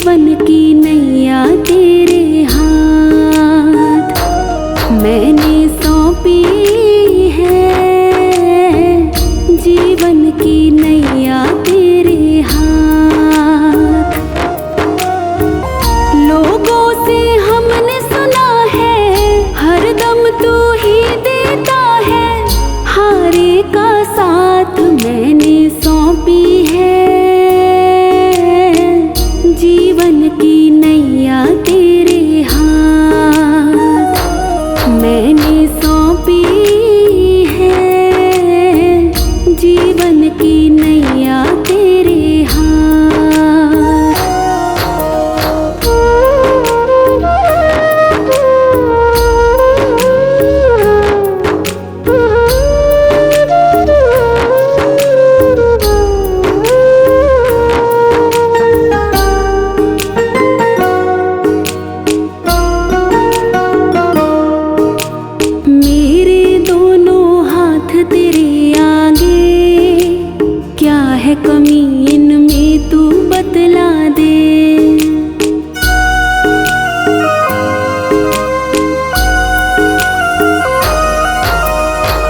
जीवन की नैया तेरे हाथ मैंने सौंपी है। जीवन की नैया तेरे हाथ। लोगों से हमने सुना है हरदम तू ही देता है। हारे का साथ मैंने सौंपी है। जीवन की नैया तेरे हाथ मैंने सौंपी है। जीवन की नैया तेरे कमी इनमें तू बतला दे।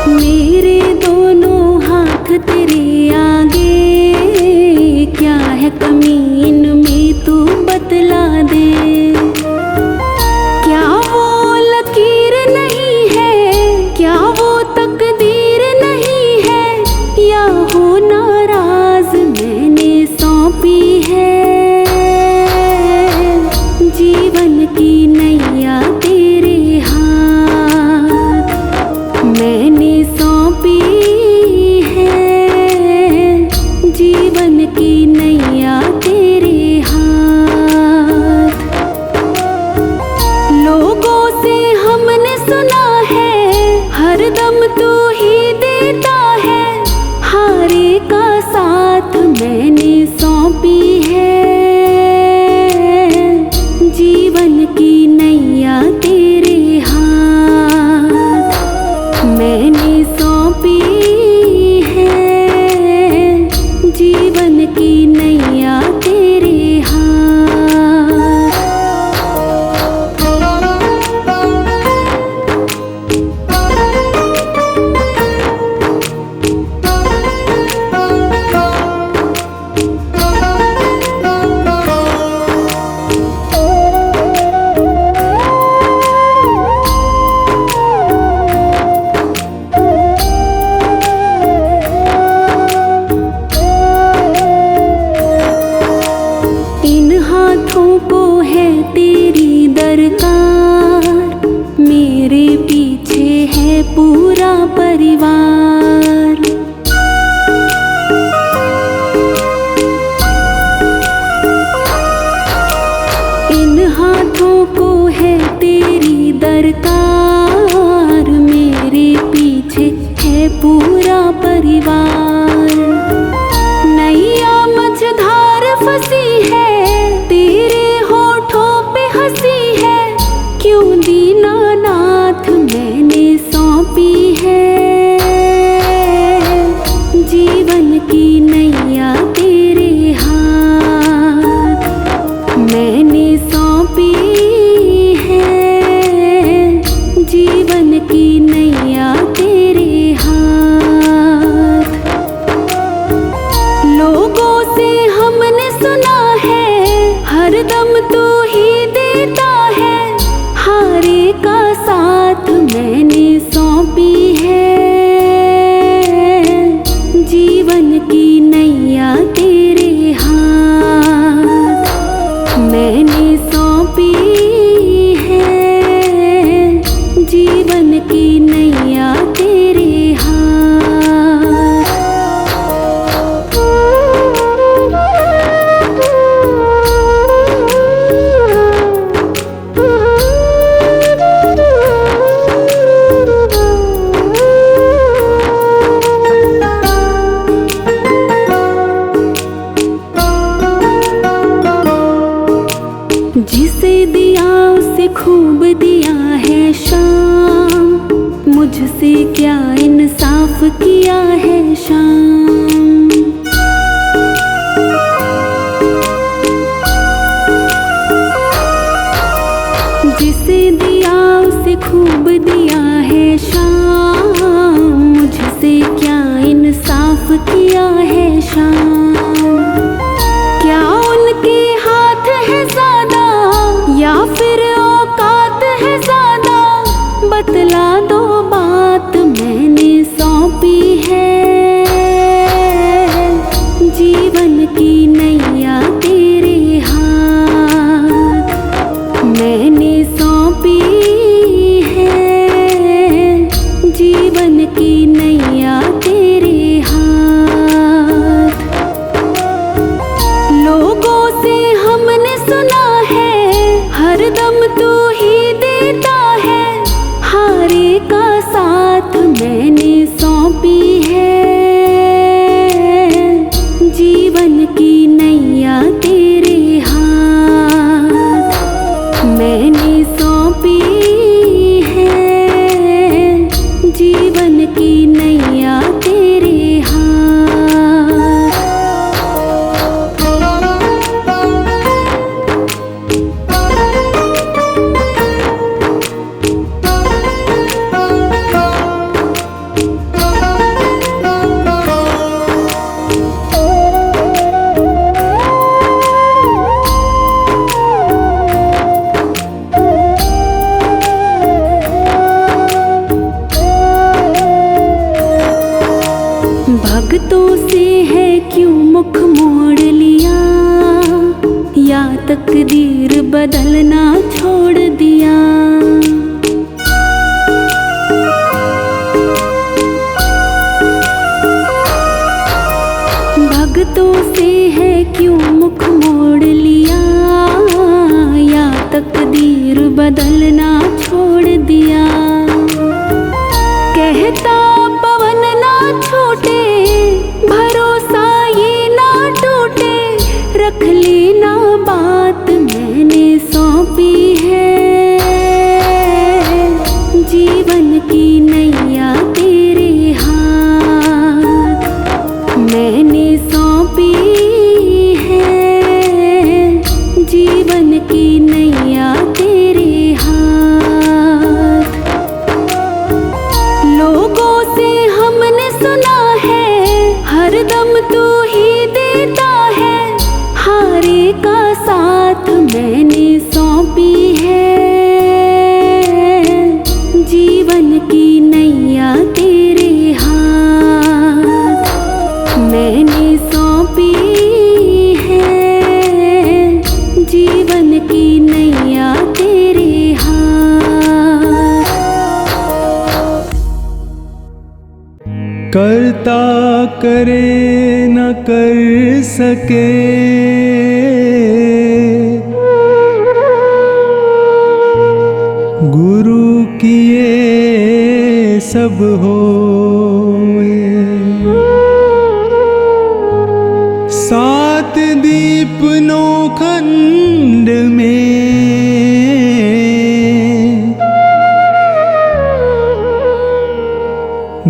मेरे दोनों हाथ तेरे आगे क्या है कमी इनमें तू बतला दे। क्या वो लकीर नहीं है, क्या वो तकदीर नहीं है, या हो नाराज मैंने सौंपी है। जीवन की नैया तेरे हाथ मैंने सौंपी है। जीवन की नैया तेरे हाथ। लोगों से हमने सुना है हरदम तू ही देता है। हारे का साथ मैंने सौंपी है। जीवन की नैया तेरे हाथ मैंने सौंपी है। जीवन की नैया तेरे को है तेरी दरकार। मेरे पीछे है पूरा परिवार। इन हाथों को है तेरी दरकार। मेरे पीछे है पूरा परिवार। नैया मझधार फंसी है तेरे होठों पे हंसी है। क्यों दीनानाथ मैंने सौंपी है। जीवन की नैया तेरे हाथ मैंने सौंपी है। जीवन की नैया तेरे हाथ। लोगों से हमने सुना है हरदम तू ही देता है। हारे का साथ मैंने सौंपी है। जीवन की नैया तेरे हाथ मैंने सौंपी है। जीवन की नैया तेरे जिसे दिया उसे खूब दिया है शाम। मुझसे क्या इंसाफ किया है शाम। से खूब दिया है शाम, मुझसे क्या इंसाफ किया है शाम। क्या उनके हाथ है ज्यादा या फिर औकात है ज्यादा, बतला दो बात मैंने सौंपी है। जीवन की नैया तेरे हाथ मैंने सौंपी है। जीवन की नैया तेरे हाथ। लोगों से हमने सुना है हरदम तू ही देता है, हारे का साथ मैंने सौंपी है। जीवन की नैया तेरे हाथ मैंने सौंपी है। जीवन की नैया तेरे हाथ। भक्तों से है क्यों मुख मोड़ लिया, या तकदीर बदलना छोड़ दिया। भक्तों से है क्यों मुख मोड़ लिया, या तकदीर बदलना छोड़ दिया। कहता पवन ना छूटे, भरोसा ये ना टूटे, रख लेना बात मैंने सौंपी है। जीवन की नैया तेरे हाथ मैंने सौंपी है। जीवन की नैया तेरे हाथ। लोगों से हमने सुना है हरदम तू ही देता है, हारे का साथ मैंने सौंपी है। जीवन की नैया तेरे हाथ मैंने सौंपी है। जीवन की नैया तेरे हाथ। करता करे न कर सके, गुरु किए सब होए। सात दीप नौखंड में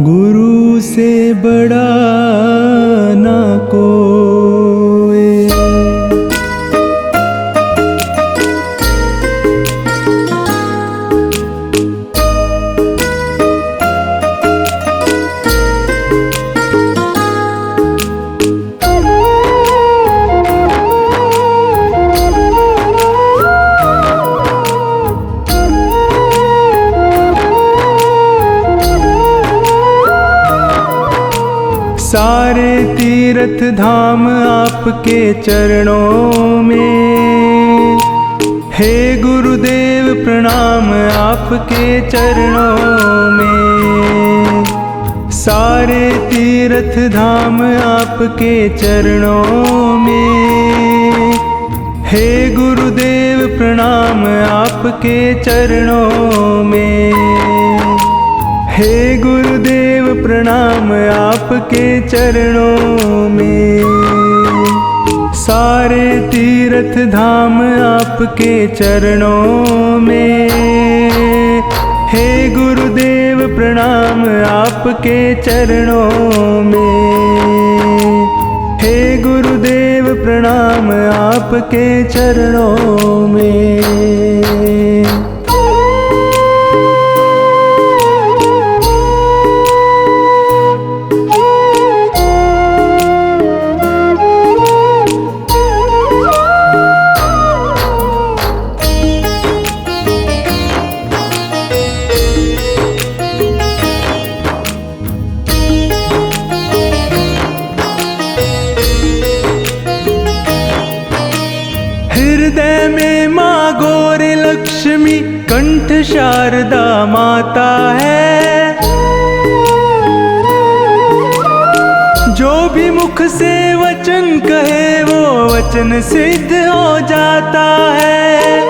गुरु से बड़ा ना कोई। सारे तीर्थ धाम आपके चरणों में, हे गुरुदेव प्रणाम आपके चरणों में। सारे तीर्थ धाम आपके चरणों में, हे गुरुदेव प्रणाम आपके चरणों में। हे गुरुदेव प्रणाम आपके चरणों में। सारे तीर्थ धाम आपके चरणों में, हे गुरुदेव प्रणाम आपके चरणों में। हे गुरुदेव प्रणाम आपके चरणों में। हृदय में माँ गौरी लक्ष्मी, कंठ शारदा माता है। जो भी मुख से वचन कहे वो वचन सिद्ध हो जाता है।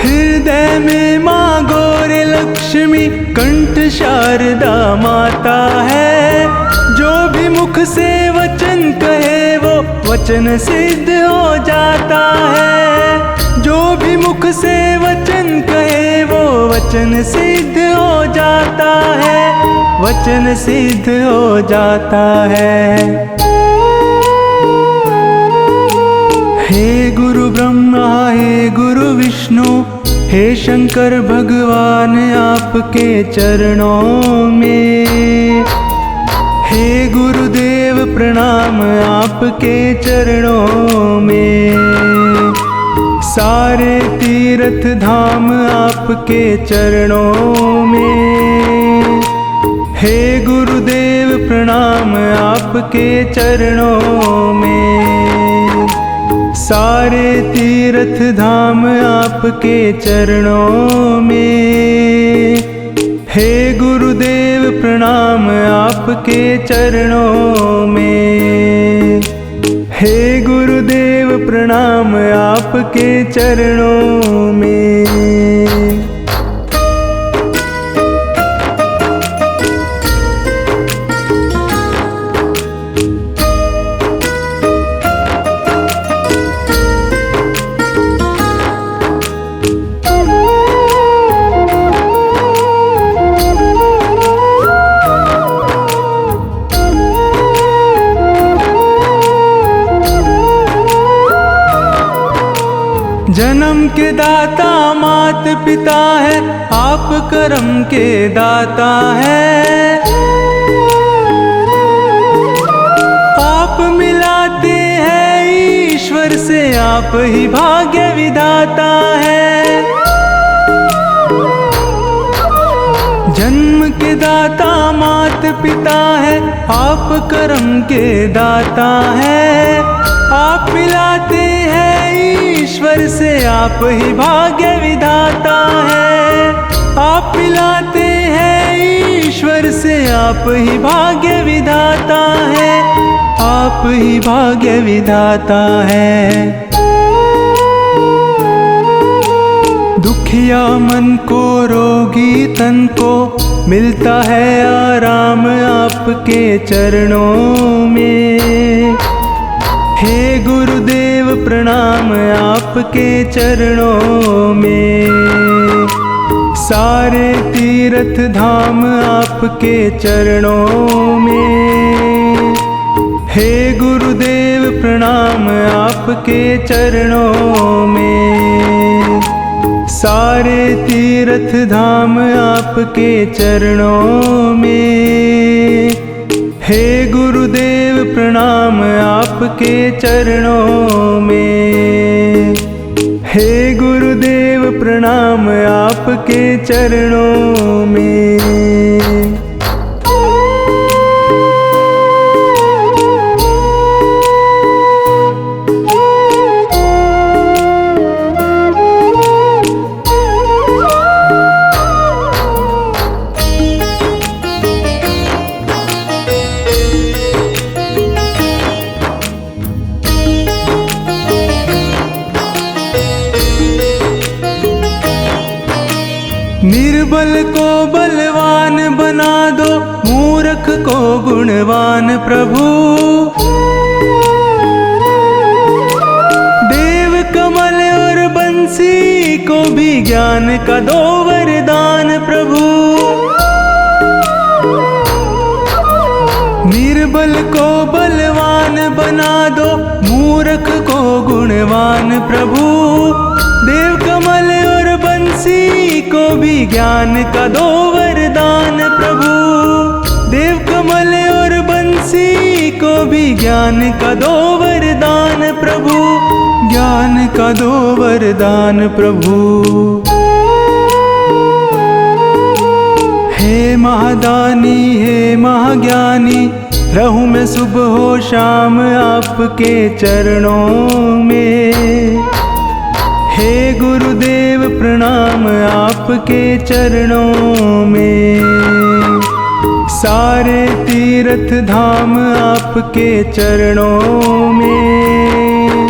हृदय में माँ गौरी लक्ष्मी, कंठ शारदा माता है। जो भी मुख से वचन कहे वो वचन सिद्ध हो जाता है। जो भी मुख से वचन कहे वो वचन सिद्ध हो जाता है, वचन सिद्ध हो जाता है। हे गुरु ब्रह्मा, हे गुरु विष्णु, हे शंकर भगवान आपके चरणों में। हे गुरुदेव प्रणाम आपके चरणों में। सारे तीर्थ धाम आपके चरणों में। हे गुरुदेव प्रणाम आपके चरणों में। सारे तीर्थ धाम आपके चरणों में। हे गुरुदेव प्रणाम आपके चरणों में। हे गुरुदेव प्रणाम आपके चरणों में। जन्म के दाता मात पिता है, आप कर्म के दाता है। आप मिलाते हैं ईश्वर से, आप ही भाग्य विधाता है। जन्म के दाता मात पिता है, आप कर्म के दाता है। आप मिलाते हैं ईश्वर से, आप ही भाग्य विधाता है। आप मिलाते हैं ईश्वर से, आप ही भाग्य विधाता है। आप ही भाग्य विधाता है। दुखिया मन को, रोगी तन को, मिलता है आराम आपके चरणों में। हे गुरुदेव प्रणाम आपके चरणों में। सारे तीर्थ धाम आपके चरणों में। हे गुरुदेव प्रणाम आपके चरणों में। सारे तीर्थ धाम आपके चरणों में। हे गुरुदेव प्रणाम आपके चरणों में। हे गुरुदेव प्रणाम आपके चरणों में। निर्बल को बलवान बना दो, मूर्ख को गुणवान प्रभु। देव कमल और बंसी को भी ज्ञान का दो वरदान प्रभु। निर्बल को बलवान बना दो, मूर्ख को गुणवान प्रभु। देव कमल और बंसी को भी ज्ञान का दो वरदान प्रभु। देव कमल और बंसी को भी ज्ञान का दो वरदान प्रभु। ज्ञान का दो वरदान प्रभु। हे महादानी, हे महाज्ञानी, रहूं मैं सुबह हो शाम आपके चरणों में। हे गुरुदेव प्रणाम आपके चरणों में। सारे तीर्थ धाम आपके चरणों में।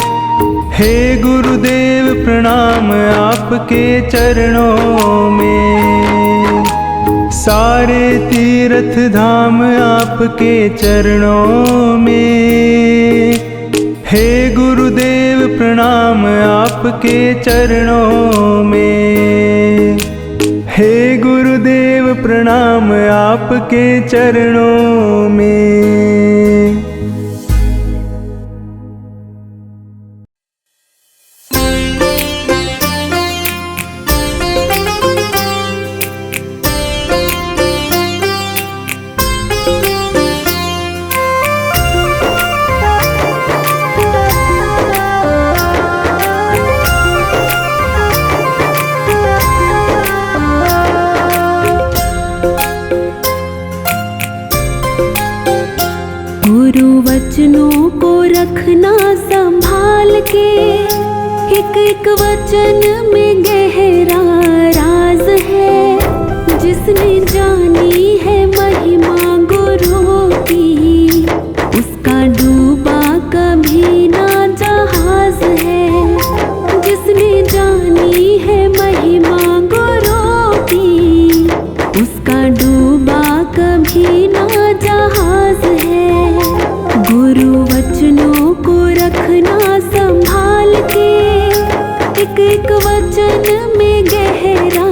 हे गुरुदेव प्रणाम आपके चरणों में। सारे तीर्थ धाम आपके चरणों में। हे गुरुदेव प्रणाम आपके चरणों में। हे गुरुदेव प्रणाम आपके चरणों में। गुरु वचनों को रखना संभाल के, एक एक वचन में गहरा राज है। जिसने जानी है महिमा गुरु की, उसका डूबा कभी ना जहाज है। जिसने जानी है महिमा गुरु की, उसका डूबा कभी ना जहाज है। गुरु वचनों को रखना संभाल के, एक एक वचन में गहरा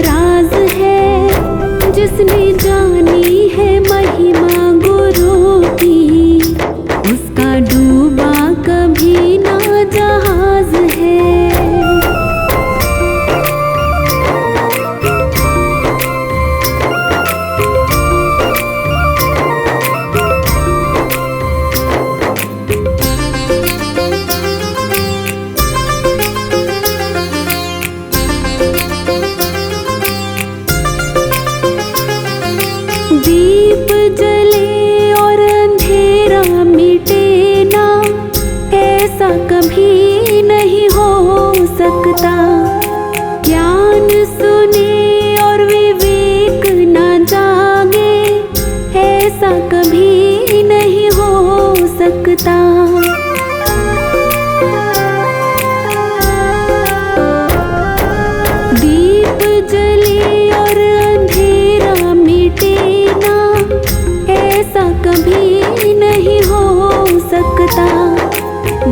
राज है। जिसने जानी है महिमा गुरु की, उसका डूबा कभी ना जहाज है। दीप जले और अंधेरा मिटे ना, ऐसा कभी नहीं हो सकता। ज्ञान सुने और विवेक ना जागे, ऐसा कभी नहीं हो सकता। दीप जले और अंधेरा मिटे ना, ऐसा कभी नहीं हो सकता।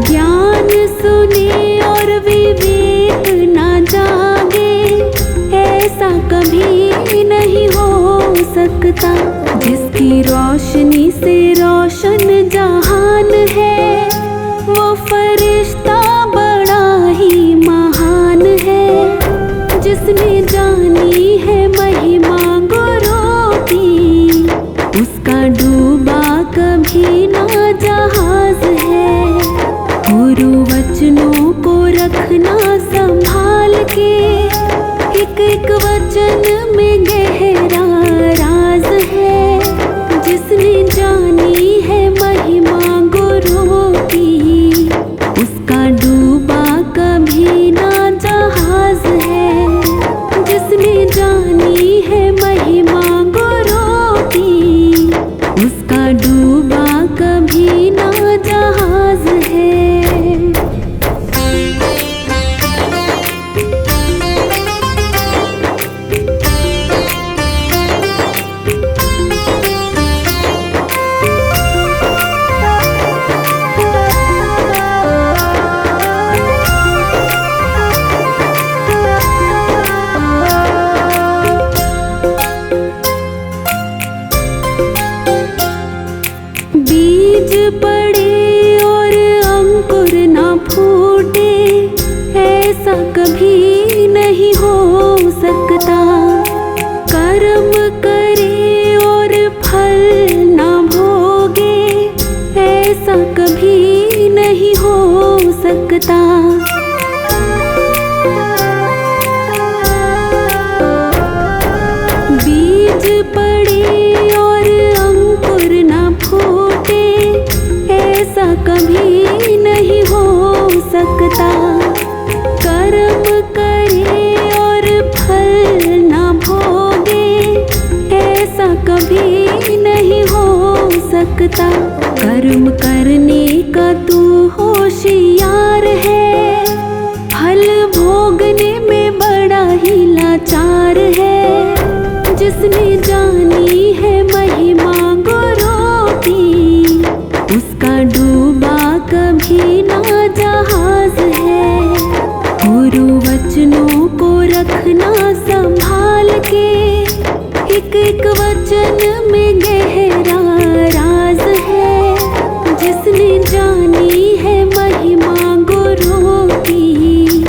ज्ञान सुने और विवेक ना जागे, ऐसा कभी नहीं हो सकता। जिसकी रोशनी से रोशन जहान है, वो फरिश्ता बड़ा ही महान है। जिसने जानी है महिमा गुरु की, उसका डूबा कभी ना जहाज है। गुरु वचनों को रखना संभाल के, एक एक वचन में गहरा राज है। जिसने जानी है महिमा गुरु की, उसका डूबा कभी ना जहाज है। जिसने जानी है महिमा गुरु की, उसका डूबा कभी ना जहाज है। बीज पड़े और अंकुर ना फूटे, ऐसा कभी नहीं हो सकता। कर्म करे और फल ना भोगे, ऐसा कभी नहीं हो सकता। बीज पड़े और अंकुर ना फूटे, कभी नहीं हो सकता। कर्म करे और फल न भोगे, ऐसा कभी नहीं हो सकता। कर्म करने का तू होशियार है, फल भोगने में बड़ा ही लाचार है। जिसने जानी है महिमा गुरु की, उसका डूबा कभी ना जहाज है। गुरु वचनों को रखना संभाल के, एक एक वचन में गहरा राज है। जिसने जानी है महिमा गुरु की,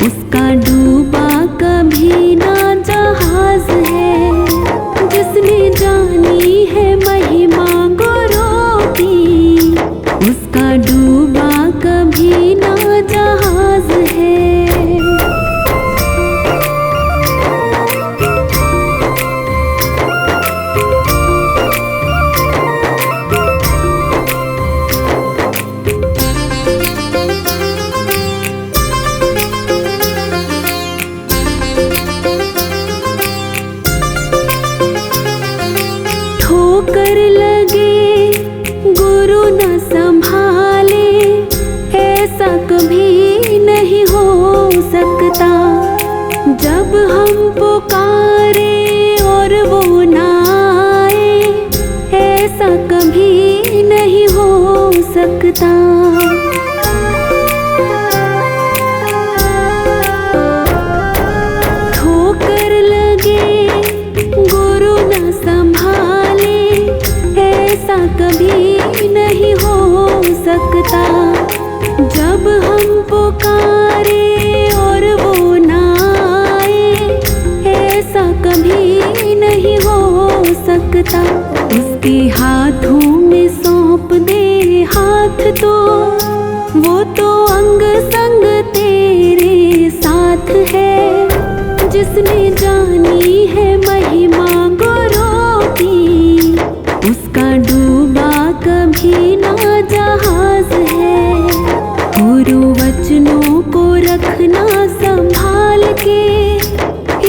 उसका डूबा कभी ना जहाज है। जिसने जानी है महिमा गुरु की, उसका डूबा कभी ना जहाज है। ठोकर लगे गुरु न संभाले, ऐसा कभी नहीं हो सकता। जब हम पुकारे और वो ना आए, ऐसा कभी नहीं हो सकता। ठोकर लगे गुरु न संभाले, ऐसा कभी नहीं हो सकता। जब हम पुकारे और वो ना आए, ऐसा कभी नहीं हो सकता। उसके हाथों में सौंप दे हाथ तो, वो तो अंग संग तेरे साथ है। जिसने जानी है महिमा गुरु की, उसका डूबा कभी ना जहाज है। गुरु वचनों को रखना संभाल के,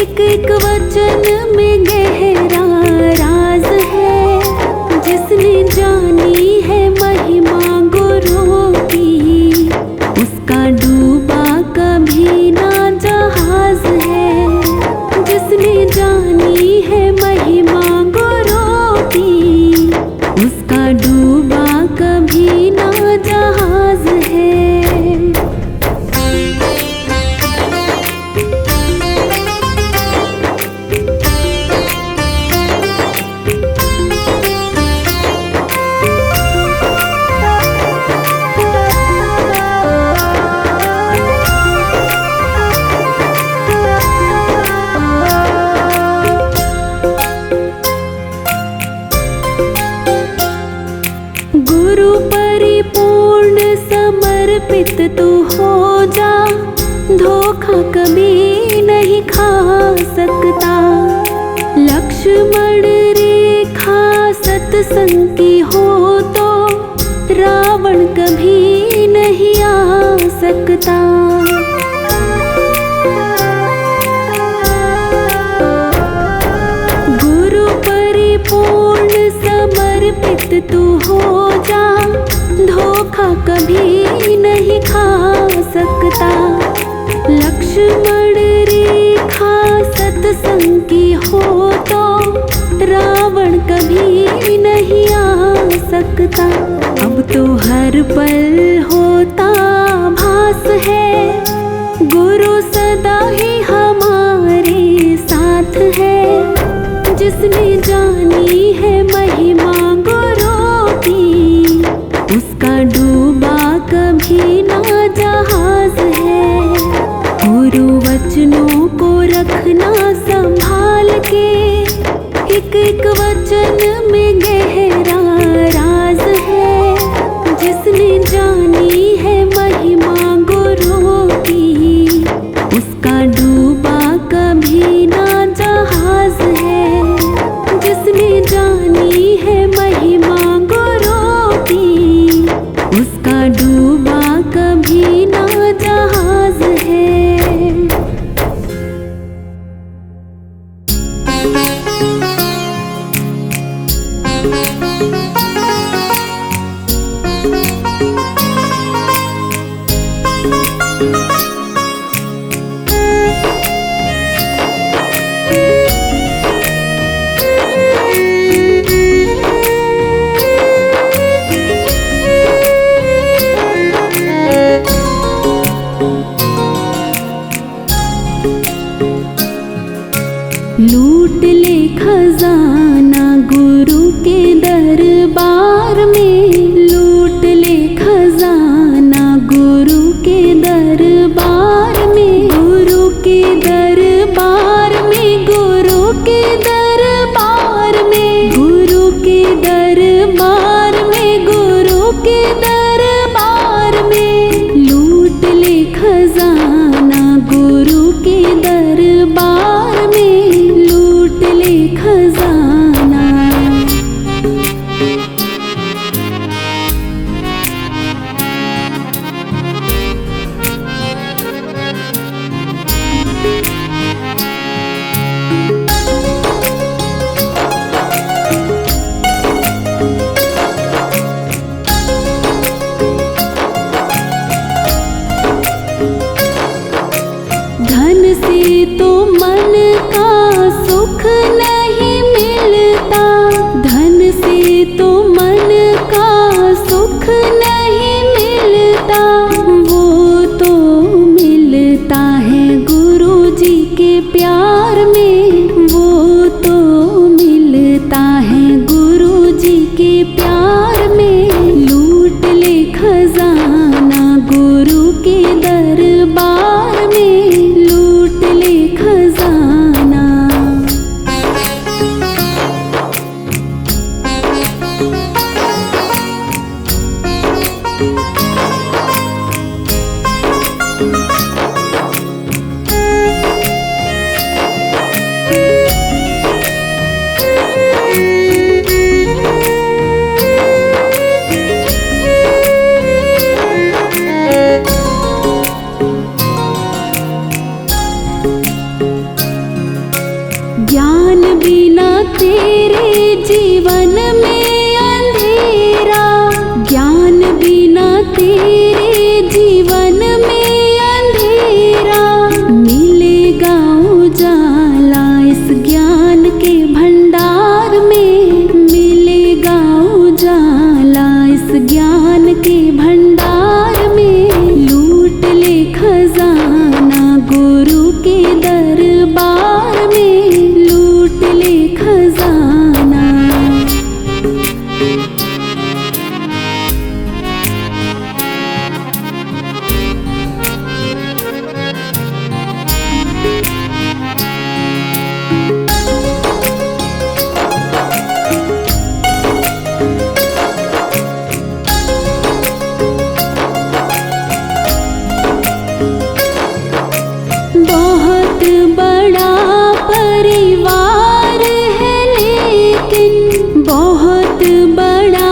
एक एक वचन में गहरा राज है। जिसने जानी है महिमा गुरु की, उसका डूबा कभी ना जहाज है। जिसने जानी है महिमा गुरु की, उसका डूबा कभी ना जहाज है। गुरु परिपूर्ण समर्पित तू हो जा, धोखा कभी नहीं खा सकता। लक्ष्मण रेखा सत्संग की हो तो, रावण कभी नहीं आ सकता। गुरु परिपूर्ण समर्पित तू हो जा, धोखा कभी नहीं खा सकता। लक्ष्मण रेखा सत्संग की हो तो, रावण कभी नहीं आ सकता। अब तो हर पल होता भास है, गुरु सदा ही हमारे साथ है। जिसने जानी है महिमा गुरु की, उसका डूबा कभी ना जहाज है। गुरु वचनों को रखना संभाल के, एक एक वचन में गहरा राज है। जिसने जानी के दरबार में, गुरु के दरबार में, गुरु के दरबार में, गुरु के दरबार में लूट ले खजाना, गुरु के दरबार में लूट ले खजाना। धन से तो मन का सुख नहीं मिलता, धन से तो मन का सुख नहीं मिलता, वो तो मिलता है गुरु जी के प्यार में, वो तो मिलता है गुरु जी के प्यार में। लूट ले खजाना गुरु के दरबार में, लूट ले खजाना। ज्ञान बिना तेरे जीवन में अंधेरा, ज्ञान बिना तेरे जीवन में अंधेरा, मिलेगा उजाला इस ज्ञान के भंडार में, मिलेगा उजाला इस ज्ञान के भंडार में। लूट ले खजाना गुरु के दरबार में, लूट ले खजाना। बहुत बड़ा परिवार है लेकिन, बहुत बड़ा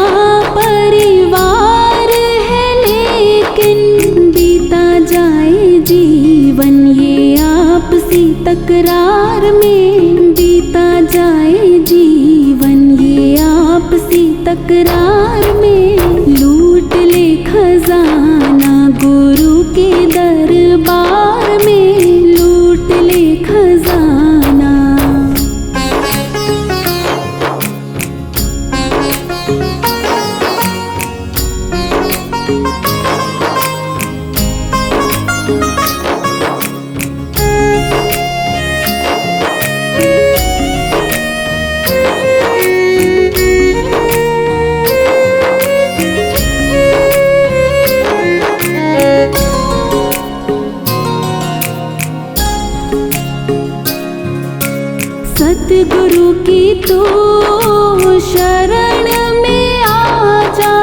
परिवार है लेकिन, बीता जाए जीवन ये आपसी तकरार में, बीता जाए जीवन ये आपसी तकरार में। लूट ले खजाना गुरु के दरबार में, लूट ले खजाना। सतगुरु की तू शरण में आ जा,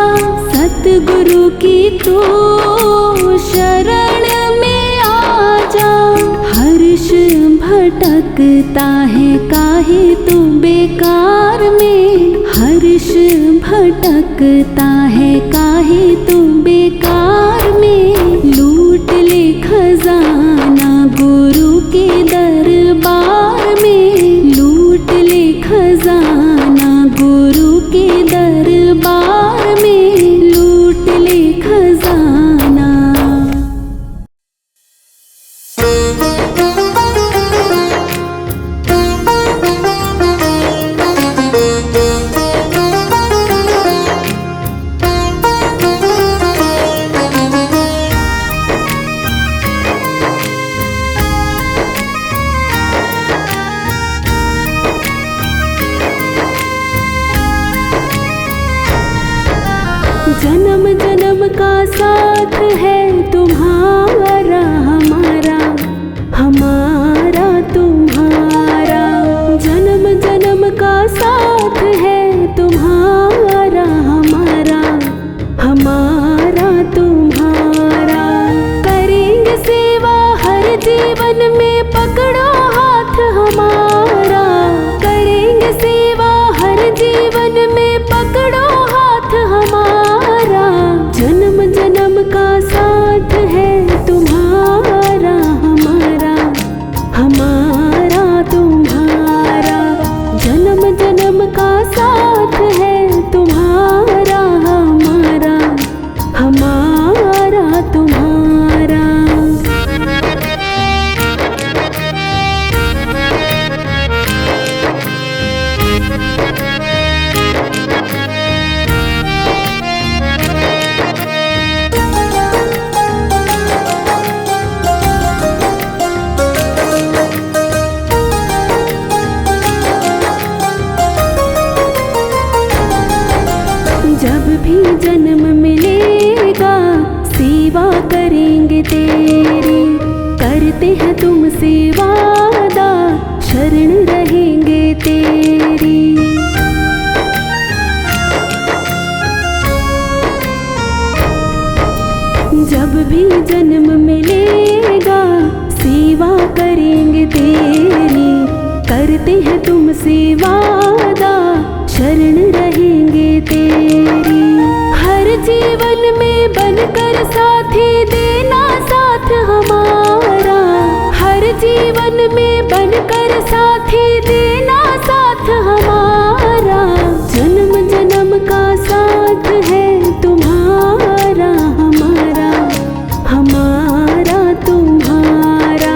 सतगुरु की तू शरण में आ जा। हर्ष भटकता है काहे तू बेकार में, हर्ष भटकता है काहे तू बेकार में। लूट ले खजाना गुरु के दरबार में, लूट ले खजाना गुरु के दरबार में, लूट ले खजाना। जन्म जन्म का साथ है तुम्हारा हमारा, हमारा करेंगे तेरी, करते हैं तुमसे वादा, शरण रहेंगे तेरी। जब भी जन्म मिलेगा सेवा करेंगे तेरी, करते हैं तुमसे वादा, शरण रहेंगे तेरी। हर जीवन में बनकर साथी देना साथ हमारा, हर जीवन में बनकर साथी देना साथ हमारा। जन्म जन्म का साथ है तुम्हारा हमारा, हमारा तुम्हारा।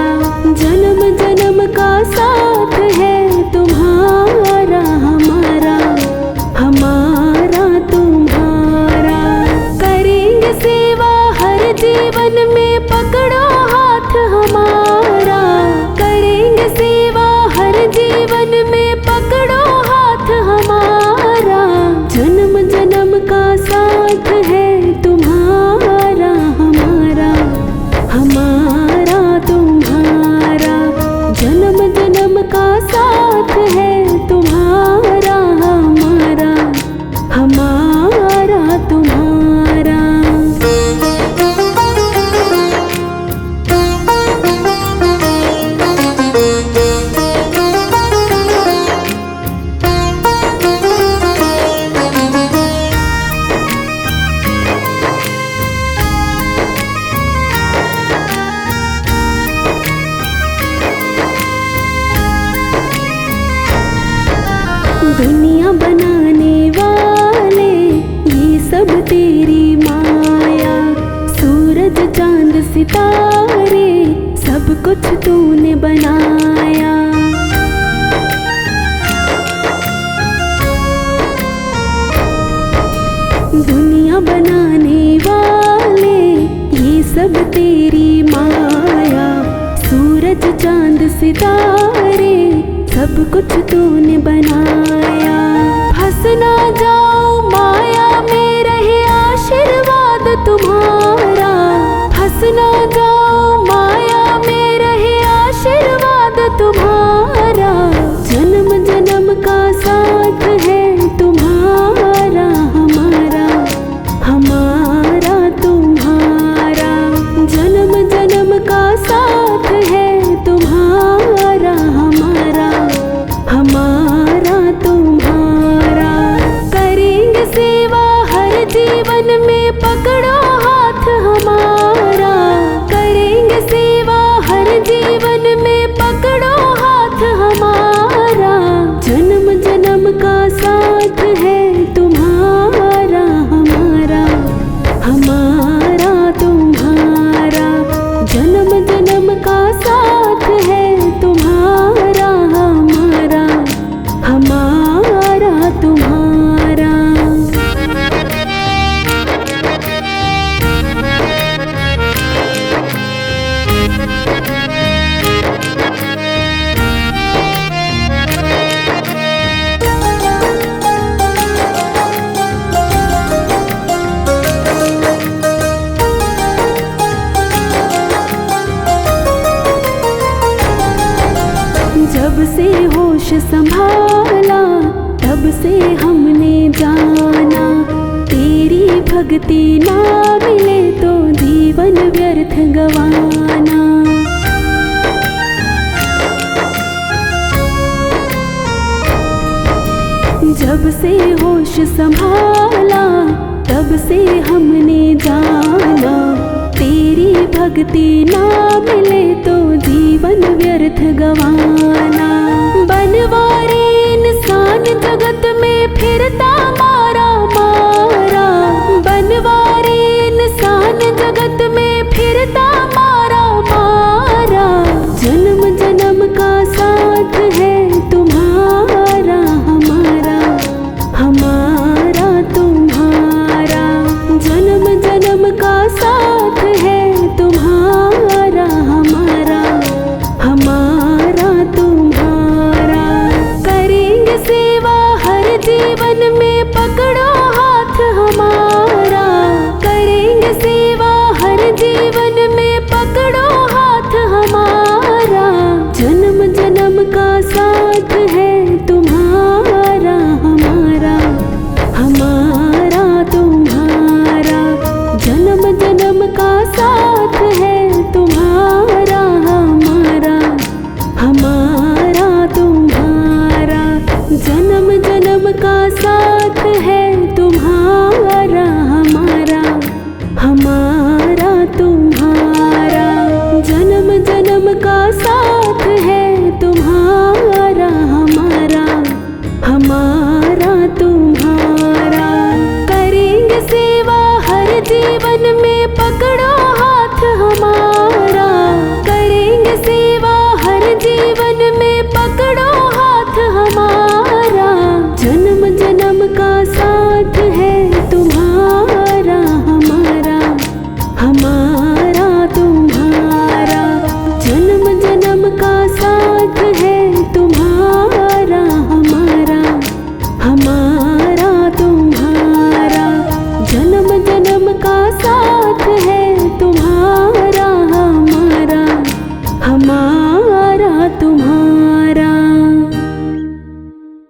जन्म जन्म का साथ है तुम्हारा हमारा, हमारा तुम्हारा। करेंगे सेवा हर जीवन में, पकड़ो हाथ हमारा। करेंगे सेवा हर जीवन में, पकड़ो हाथ हमारा। जन्म जन्म का साथ है तुम्हारा हमारा, हमारा तुम्हारा। जन्म जन्म का साथ है तुम्हारा हमारा, हमारा तुम्हारा। दुनिया बनाने वाले ये सब तेरी माया, सूरज चांद सितारे सब कुछ तूने बनाया। दुनिया बनाने वाले ये सब तेरी माया, सूरज चांद सितारे सब कुछ तूने बनाया। फंस ना जाऊं माया में, रहे आशीर्वाद तुम्हारा। फंस ना जाऊं माया में, रहे आशीर्वाद तुम्हारा। जन्म जन्म का साथ है तुम्हारा हमारा, हमारा तुम्हारा। जन्म जन्म का साथ है तुम्हारा हमारा, हमारा तुम्हारा। करेंगे सेवा हर जीवन में, पकड़ो हाथ हमारा। करेंगे सेवा हर जीवन में, पकड़ो हाथ हमारा। जन्म जन्म का साथ है तुम्हारा हमारा, हमारा तुम्हारा। जन्म जन्म का साथ है तुम्हारा हमारा, हमारा तुम्हारा। जब से होश संभाला तब से हमने जाना, तेरी भक्ति ना मिले तो जीवन व्यर्थ गवाना। जब से होश संभाला तब से हमने जाना, तेरी भक्ति ना मिले तो जीवन व्यर्थ गवाना। बनवारे इंसान जगत में फिरता